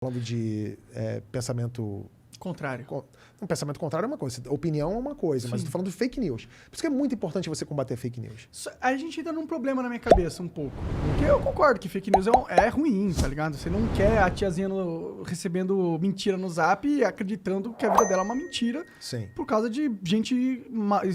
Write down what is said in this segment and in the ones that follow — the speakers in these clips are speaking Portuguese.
falando de pensamento... Contrário. Um pensamento contrário é uma coisa, opinião é uma coisa, mas eu tô falando de fake news. Por isso que é muito importante você combater fake news. A gente entra num problema na minha cabeça um pouco. Porque eu concordo que fake news é ruim, tá ligado? Você não quer a tiazinha recebendo mentira no zap e acreditando que a vida dela é uma mentira. Sim. Por causa de gente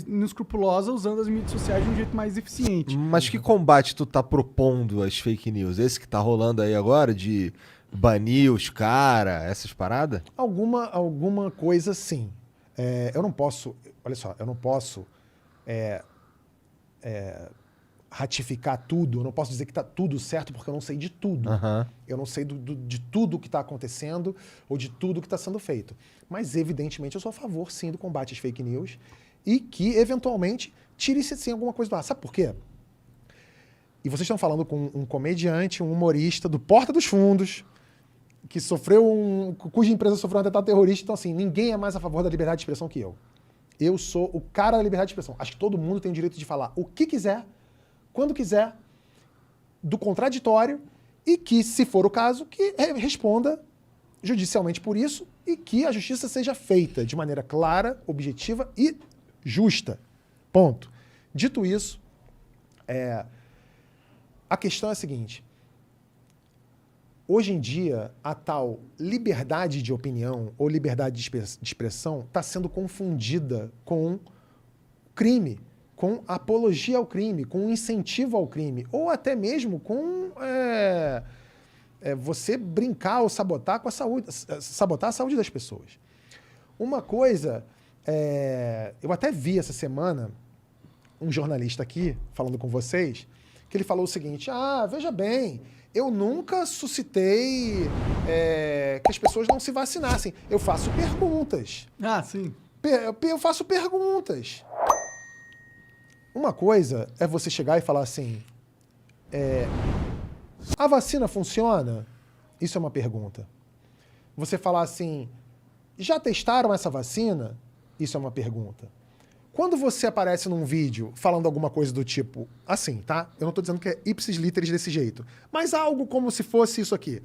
inescrupulosa usando as mídias sociais de um jeito mais eficiente. Mas que combate tu tá propondo às fake news? Esse que tá rolando aí agora de banir os caras, essas paradas? Alguma coisa sim. Eu não posso... Olha só, eu não posso ratificar tudo. Eu não posso dizer que tá tudo certo porque eu não sei de tudo. Uhum. Eu não sei de tudo que está acontecendo ou de tudo que está sendo feito. Mas, evidentemente, eu sou a favor, sim, do combate às fake news e que, eventualmente, tire-se, sim, alguma coisa do ar. Sabe por quê? E vocês estão falando com um comediante, um humorista do Porta dos Fundos, que cuja empresa sofreu um atentado terrorista. Então, assim, ninguém é mais a favor da liberdade de expressão que eu. Eu sou o cara da liberdade de expressão. Acho que todo mundo tem o direito de falar o que quiser, quando quiser, do contraditório, e que, se for o caso, que responda judicialmente por isso e que a justiça seja feita de maneira clara, objetiva e justa. Ponto. Dito isso, a questão é a seguinte. Hoje em dia, a tal liberdade de opinião ou liberdade de expressão está sendo confundida com crime, com apologia ao crime, com incentivo ao crime, ou até mesmo com você brincar ou sabotar a saúde das pessoas. Uma coisa, eu até vi essa semana um jornalista aqui falando com vocês, que ele falou o seguinte: veja bem, eu nunca suscitei que as pessoas não se vacinassem. Eu faço perguntas. Sim. Eu faço perguntas. Uma coisa é você chegar e falar assim, a vacina funciona? Isso é uma pergunta. Você falar assim, já testaram essa vacina? Isso é uma pergunta. Quando você aparece num vídeo falando alguma coisa do tipo, assim, tá? Eu não tô dizendo que é ipsis literis desse jeito, mas algo como se fosse isso aqui.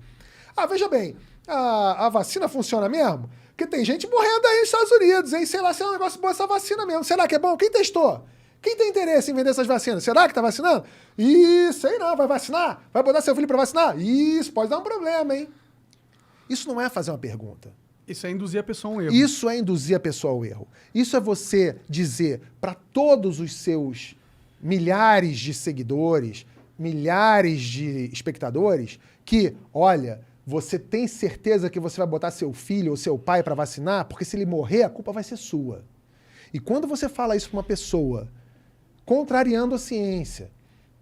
Veja bem, a vacina funciona mesmo? Porque tem gente morrendo aí nos Estados Unidos, hein? Sei lá se é um negócio bom essa vacina mesmo. Será que é bom? Quem testou? Quem tem interesse em vender essas vacinas? Será que tá vacinando? Sei não, vai vacinar? Vai botar seu filho pra vacinar? Isso pode dar um problema, hein? Isso não é fazer uma pergunta. Isso é induzir a pessoa a um erro. Isso é induzir a pessoa ao erro. Isso é você dizer para todos os seus milhares de seguidores, milhares de espectadores, que, olha, você tem certeza que você vai botar seu filho ou seu pai para vacinar? Porque se ele morrer, a culpa vai ser sua. E quando você fala isso para uma pessoa, contrariando a ciência,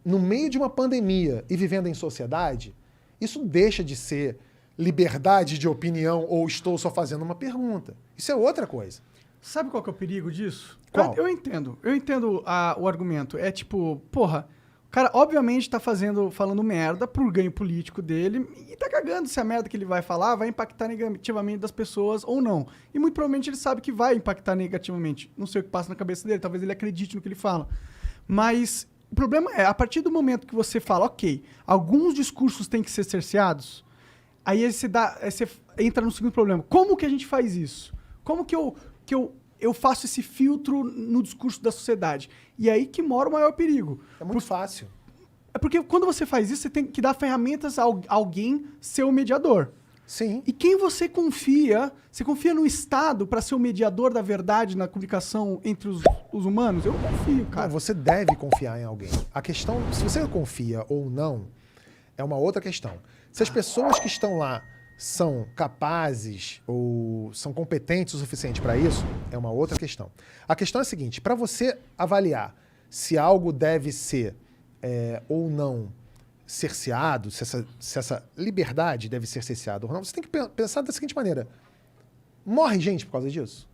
no meio de uma pandemia e vivendo em sociedade, isso deixa de ser liberdade de opinião ou estou só fazendo uma pergunta. Isso é outra coisa. Sabe qual que é o perigo disso? Qual? Eu entendo o argumento. É tipo, porra, o cara obviamente tá falando merda pro ganho político dele e tá cagando se a merda que ele vai falar vai impactar negativamente das pessoas ou não. E muito provavelmente ele sabe que vai impactar negativamente. Não sei o que passa na cabeça dele, talvez ele acredite no que ele fala. Mas o problema é, a partir do momento que você fala, ok, alguns discursos têm que ser cerceados, aí você entra no segundo problema. Como que a gente faz isso? Como que eu faço esse filtro no discurso da sociedade? E aí que mora o maior perigo. É muito fácil. É porque quando você faz isso, você tem que dar ferramentas a alguém ser o mediador. Sim. E quem você confia? Você confia no Estado para ser o mediador da verdade na comunicação entre os humanos? Eu não confio, cara. Não, você deve confiar em alguém. A questão, se você confia ou não, é uma outra questão. Se as pessoas que estão lá são capazes ou são competentes o suficiente para isso, é uma outra questão. A questão é a seguinte, para você avaliar se algo deve ser ou não cerceado, se essa liberdade deve ser cerceada ou não, você tem que pensar da seguinte maneira. Morre gente por causa disso?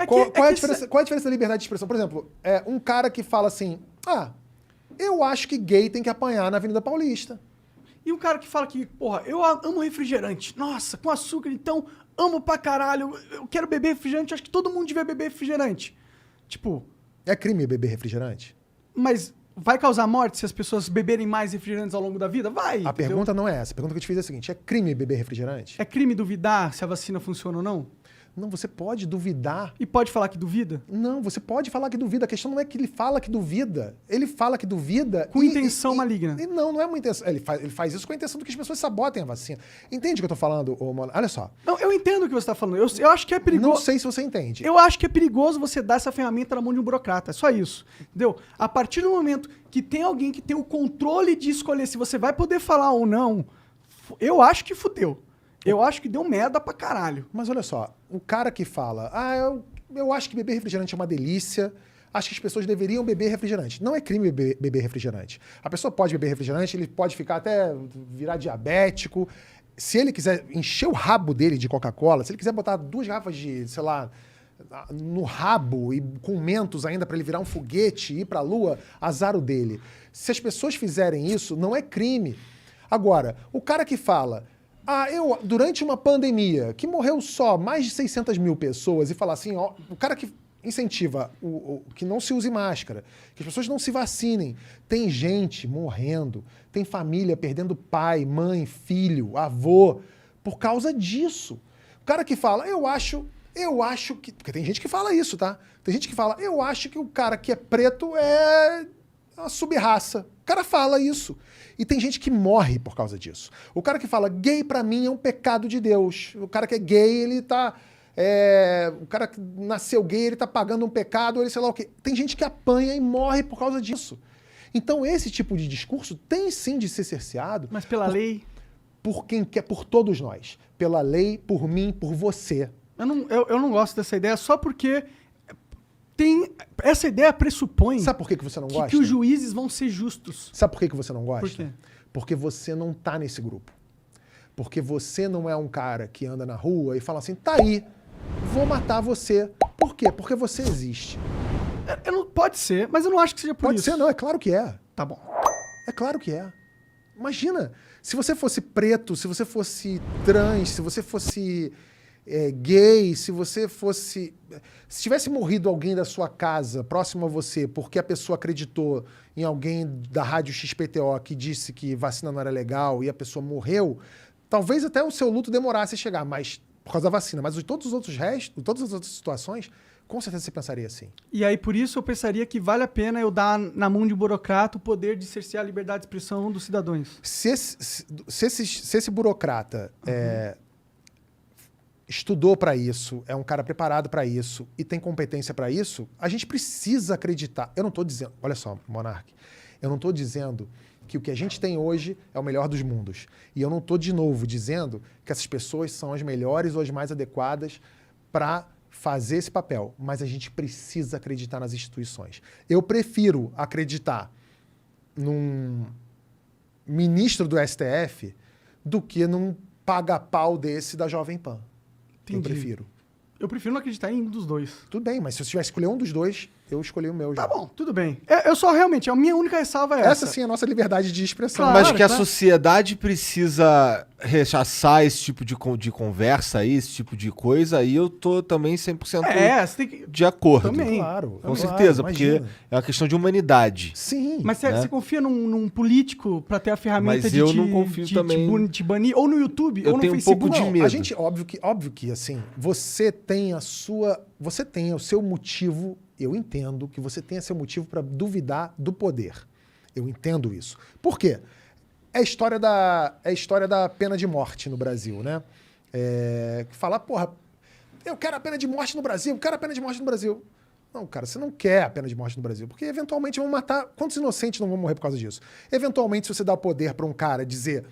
Qual é a diferença da liberdade de expressão? Por exemplo, um cara que fala assim, eu acho que gay tem que apanhar na Avenida Paulista. E um cara que fala que, porra, eu amo refrigerante. Nossa, com açúcar, então, amo pra caralho. Eu quero beber refrigerante, acho que todo mundo devia beber refrigerante. Tipo... É crime beber refrigerante? Mas vai causar morte se as pessoas beberem mais refrigerantes ao longo da vida? Vai. A entendeu? pergunta não é essa. A pergunta que eu te fiz é a seguinte: é crime beber refrigerante? É crime duvidar se a vacina funciona ou não? Não, você pode duvidar. E pode falar que duvida? Não, você pode falar que duvida. A questão não é que ele fala que duvida. Ele fala que duvida... Com intenção maligna. Não é uma intenção. Ele faz isso com a intenção de que as pessoas sabotem a vacina. Entende o que eu tô falando, Mano? Olha só. Não, eu entendo o que você tá falando. Eu acho que é perigoso. Não sei se você entende. Eu acho que é perigoso você dar essa ferramenta na mão de um burocrata. É só isso. Entendeu? A partir do momento que tem alguém que tem o controle de escolher se você vai poder falar ou não, eu acho que fudeu. Eu acho que deu merda pra caralho. Mas olha só, o cara que fala, eu acho que beber refrigerante é uma delícia, acho que as pessoas deveriam beber refrigerante. Não é crime beber refrigerante. A pessoa pode beber refrigerante, ele pode ficar até virar diabético. Se ele quiser encher o rabo dele de Coca-Cola, se ele quiser botar 2 garrafas de, sei lá, no rabo e com mentos ainda para ele virar um foguete e ir pra lua, azar o dele. Se as pessoas fizerem isso, não é crime. Agora, o cara que fala... durante uma pandemia, que morreu só mais de 600 mil pessoas, e falar assim, ó, o cara que incentiva que não se use máscara, que as pessoas não se vacinem, tem gente morrendo, tem família perdendo pai, mãe, filho, avô, por causa disso. O cara que fala, eu acho que... Porque tem gente que fala isso, tá? Tem gente que fala, eu acho que o cara que é preto é uma sub-raça. O cara fala isso. E tem gente que morre por causa disso. O cara que fala, gay pra mim é um pecado de Deus. O cara que é gay, ele tá... o cara que nasceu gay, ele tá pagando um pecado, ele sei lá o quê. Tem gente que apanha e morre por causa disso. Então esse tipo de discurso tem sim de ser cerceado. Mas pela lei... Por quem quer, por todos nós. Pela lei, por mim, por você. Eu não gosto dessa ideia só porque... Essa ideia pressupõe... Sabe por que você não gosta? Que os juízes vão ser justos. Sabe por que você não gosta? Por quê? Porque você não tá nesse grupo. Porque você não é um cara que anda na rua e fala assim, tá aí, vou matar você. Por quê? Porque você existe. Pode ser, mas eu não acho que seja por Pode isso. ser, não, é claro que é. Tá bom. É claro que é. Imagina, se você fosse preto, se você fosse trans, se você fosse gay, se você fosse... Se tivesse morrido alguém da sua casa, próximo a você, porque a pessoa acreditou em alguém da rádio XPTO que disse que vacina não era legal e a pessoa morreu, talvez até o seu luto demorasse a chegar, mas por causa da vacina. Mas todos os outros restos, todas as outras situações, com certeza você pensaria assim. E aí, por isso, eu pensaria que vale a pena eu dar na mão de um burocrata o poder de cercear a liberdade de expressão dos cidadãos. Se esse burocrata estudou para isso, é um cara preparado para isso e tem competência para isso, a gente precisa acreditar. Eu não estou dizendo... Olha só, Monark, eu não estou dizendo que o que a gente tem hoje é o melhor dos mundos. E eu não estou, de novo, dizendo que essas pessoas são as melhores ou as mais adequadas para fazer esse papel. Mas a gente precisa acreditar nas instituições. Eu prefiro acreditar num ministro do STF do que num paga-pau desse da Jovem Pan. Entendi. Eu prefiro. Eu prefiro não acreditar em um dos dois. Tudo bem, mas se eu tivesse que escolher um dos dois, eu escolhi o meu já. Tá bom, tudo bem. Eu só realmente, a minha única ressalva é essa. Essa sim é a nossa liberdade de expressão. Claro. Mas que a tá. sociedade precisa rechaçar esse tipo de conversa aí, esse tipo de coisa, aí eu tô também 100% você tem que... de acordo. Também. Claro. Com claro, certeza, imagina. porque é uma questão de humanidade. Sim. Mas você confia num político pra ter a ferramenta Mas de eu não confio também. te banir? Ou no YouTube, Eu ou no tenho um Facebook? pouco de Não, medo. a gente, óbvio que assim, você tem o seu motivo, eu entendo que você tenha seu motivo para duvidar do poder. Eu entendo isso. Por quê? É a história da pena de morte no Brasil, né? Falar, porra, eu quero a pena de morte no Brasil, eu quero a pena de morte no Brasil. Não, cara, você não quer a pena de morte no Brasil, porque eventualmente vão matar... Quantos inocentes não vão morrer por causa disso? Eventualmente, se você dá o poder para um cara dizer,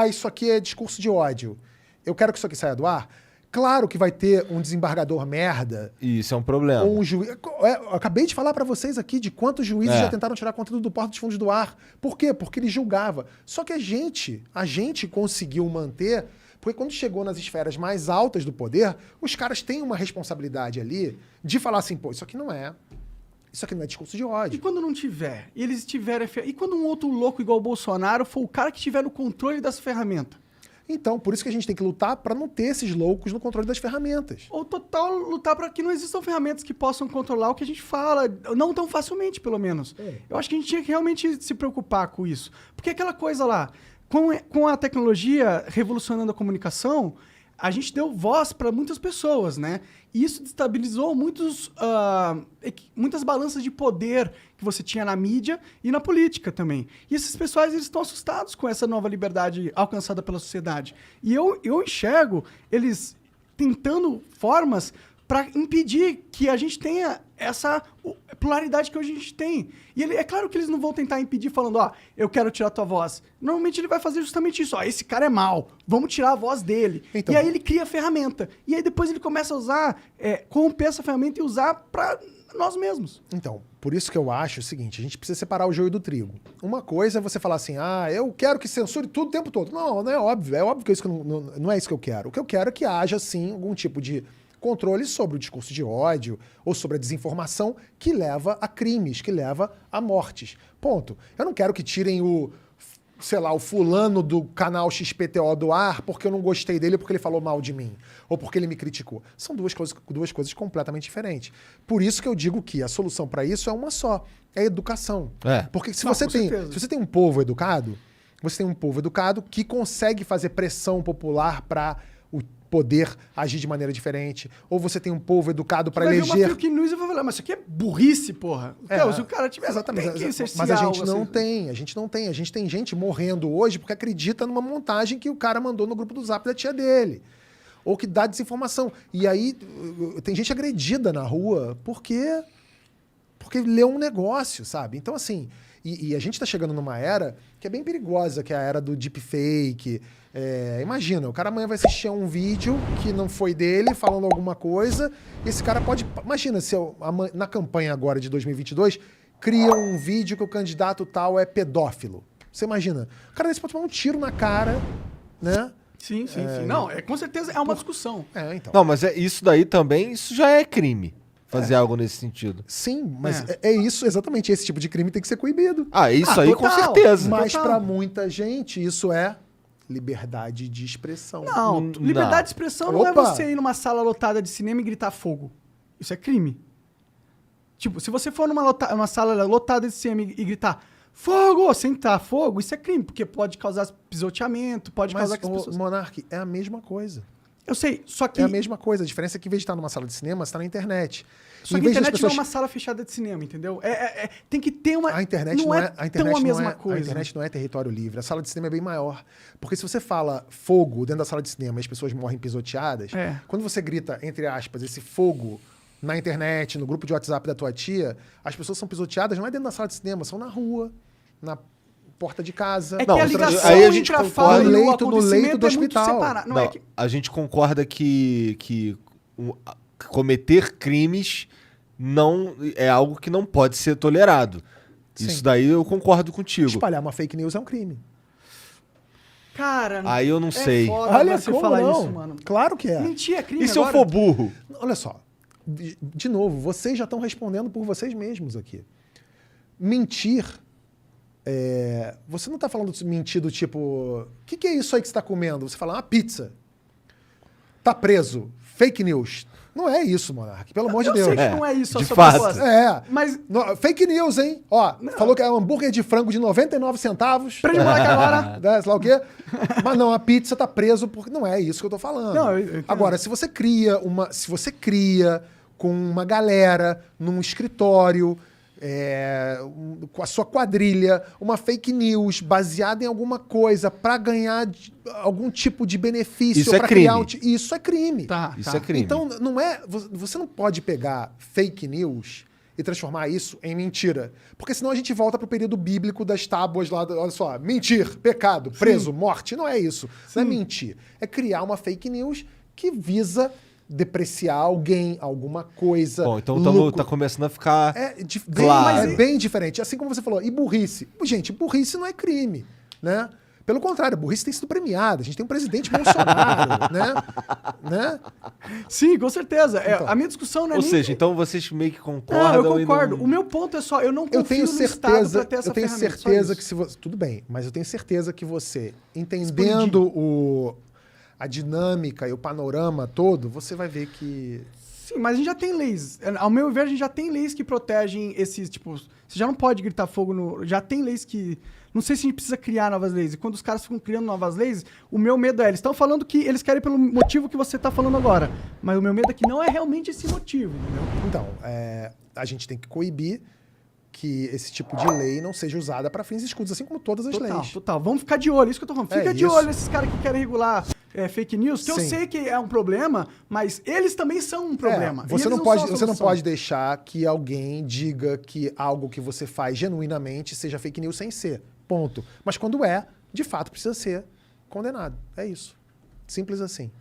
isso aqui é discurso de ódio, eu quero que isso aqui saia do ar, claro que vai ter um desembargador merda. Isso é um problema. Ou um juiz. Eu acabei de falar pra vocês aqui de quantos juízes já tentaram tirar conteúdo do Porta dos Fundos do ar. Por quê? Porque ele julgava. Só que a gente conseguiu manter, porque quando chegou nas esferas mais altas do poder, os caras têm uma responsabilidade ali de falar assim, pô, isso aqui não é discurso de E ódio. quando não tiver? E eles tiverem... E quando um outro louco igual o Bolsonaro for o cara que tiver no controle dessa ferramenta? Então, por isso que a gente tem que lutar para não ter esses loucos no controle das ferramentas. Ou total lutar para que não existam ferramentas que possam controlar o que a gente fala, não tão facilmente, pelo menos. Eu acho que a gente tinha que realmente se preocupar com isso. Porque aquela coisa lá, com a tecnologia revolucionando a comunicação, a gente deu voz para muitas pessoas, né? E isso destabilizou muitas balanças de poder que você tinha na mídia e na política também. E esses pessoais, eles estão assustados com essa nova liberdade alcançada pela sociedade. E eu enxergo eles tentando formas para impedir que a gente tenha essa pluralidade que hoje a gente tem. E é claro que eles não vão tentar impedir falando, eu quero tirar tua voz. Normalmente ele vai fazer justamente isso. Esse cara é mau, vamos tirar a voz dele. Então, e aí ele cria a ferramenta. E aí depois ele começa a usar, corromper essa ferramenta e usar para nós mesmos. Então, por isso que eu acho o seguinte, a gente precisa separar o joio do trigo. Uma coisa é você falar assim, eu quero que censure tudo o tempo todo. Não, não é óbvio. É óbvio que isso não é isso que eu quero. O que eu quero é que haja, sim, algum tipo de controle sobre o discurso de ódio ou sobre a desinformação que leva a crimes, que leva a mortes. Ponto. Eu não quero que tirem o fulano do canal XPTO do ar porque eu não gostei dele, porque ele falou mal de mim, ou porque ele me criticou. São duas coisas completamente diferentes. Por isso que eu digo que a solução para isso é uma só, é a educação. Porque se você tem um povo educado, você tem um povo educado que consegue fazer pressão popular para o poder agir de maneira diferente, ou você tem um povo educado para eleger... Vai ver uma fake news e vai falar, mas isso aqui é burrice, porra. Se o cara tiver... Exatamente, mas a gente não tem. A gente tem gente morrendo hoje porque acredita numa montagem que o cara mandou no grupo do Zap da tia dele, ou que dá desinformação. E aí tem gente agredida na rua porque leu um negócio, sabe? Então, assim... E a gente está chegando numa era que é bem perigosa, que é a era do deepfake. Imagina, o cara amanhã vai assistir a um vídeo que não foi dele, falando alguma coisa, e esse cara pode... Imagina se na campanha agora de 2022, cria um vídeo que o candidato tal é pedófilo. Você imagina? O cara desse pode tomar um tiro na cara, né? Sim. Não, com certeza é uma discussão. Então. Não, mas isso daí também, isso já é crime. Fazer algo nesse sentido. Sim, mas é isso, exatamente. Esse tipo de crime tem que ser coibido. Isso aí total, com certeza. Mas para muita gente, isso é liberdade de expressão. Não, liberdade de expressão não é você ir numa sala lotada de cinema e gritar fogo. Isso é crime. Tipo, se você for numa sala lotada de cinema e gritar fogo, sentar fogo, isso é crime, porque pode causar pisoteamento, pode causar que as pessoas... Monark, é a mesma coisa. Eu sei, só que... É a mesma coisa. A diferença é que, em vez de estar numa sala de cinema, você está na internet. Só que a internet não é uma sala fechada de cinema, entendeu? Tem que ter uma... A internet não é tão a mesma coisa. A internet não é território livre. A sala de cinema é bem maior. Porque se você fala fogo dentro da sala de cinema e as pessoas morrem pisoteadas, quando você grita, entre aspas, esse fogo na internet, no grupo de WhatsApp da tua tia, as pessoas são pisoteadas não é dentro da sala de cinema, são na rua, na porta de casa. Que a ligação aí a gente entre a fala no e o leito do hospital. A gente concorda que cometer crimes não é algo que não pode ser tolerado. Sim. Isso daí eu concordo contigo. Espalhar uma fake news é um crime. Cara, aí eu não sei. Foda Olha você como falar não. isso, mano. Claro que é. Mentir é crime. E se eu for burro? Olha só. De novo, vocês já estão respondendo por vocês mesmos aqui. Mentir... você não está falando de mentir do tipo... O que é isso aí que você está comendo? Você fala, pizza. Tá preso. Fake news. Não é isso, Monark. Pelo amor de Deus. Eu sei que não é isso a de sua fato. proposta. Mas... fake news, hein? Falou que é um hambúrguer de frango de 99 centavos. Prende o moleque agora. Sei lá o quê. Mas não, a pizza tá preso porque... Não é isso que eu tô falando. Não, eu agora, se você cria com uma galera num escritório... com a sua quadrilha, uma fake news baseada em alguma coisa para ganhar algum tipo de benefício. Isso é crime. Isso é crime. Isso é crime. Então, você não pode pegar fake news e transformar isso em mentira. Porque senão a gente volta pro período bíblico das tábuas lá. Olha só, mentir, pecado, preso, morte. Não é isso. Não é mentir. É criar uma fake news que visa... depreciar alguém, alguma coisa. Bom, então tá começando a ficar claro. É bem diferente. Assim como você falou, e burrice. Gente, burrice não é crime, né? Pelo contrário, a burrice tem sido premiada. A gente tem um presidente Bolsonaro, né? Sim, com certeza. Então. A minha discussão não é Ou nem... seja, então vocês meio que concordam. Não, eu concordo. e não- O meu ponto é só, eu não Eu confio tenho no Estado certeza, pra ter essa eu tenho ferramenta, só certeza isso. que se você... Tudo bem, mas eu tenho certeza que você, entendendo a dinâmica e o panorama todo, você vai ver que... Sim, mas a gente já tem leis. Ao meu ver, a gente já tem leis que protegem esses, tipo... Você já não pode gritar fogo no... Já tem leis que... Não sei se a gente precisa criar novas leis. E quando os caras ficam criando novas leis, o meu medo é... Eles estão falando que eles querem pelo motivo que você tá falando agora. Mas o meu medo é que não é realmente esse motivo, entendeu? Então, a gente tem que coibir que esse tipo de lei não seja usada para fins escusos, assim como todas as leis. Total. Vamos ficar de olho. Isso que eu tô falando. Fica de isso. olho nesses caras que querem regular fake news, que eu Sim. sei que é um problema, mas eles também são um problema. Você E não eles pode, são a você não solução. pode deixar que alguém diga que algo que você faz genuinamente seja fake news sem ser. Ponto. Mas quando de fato precisa ser condenado. É isso. Simples assim.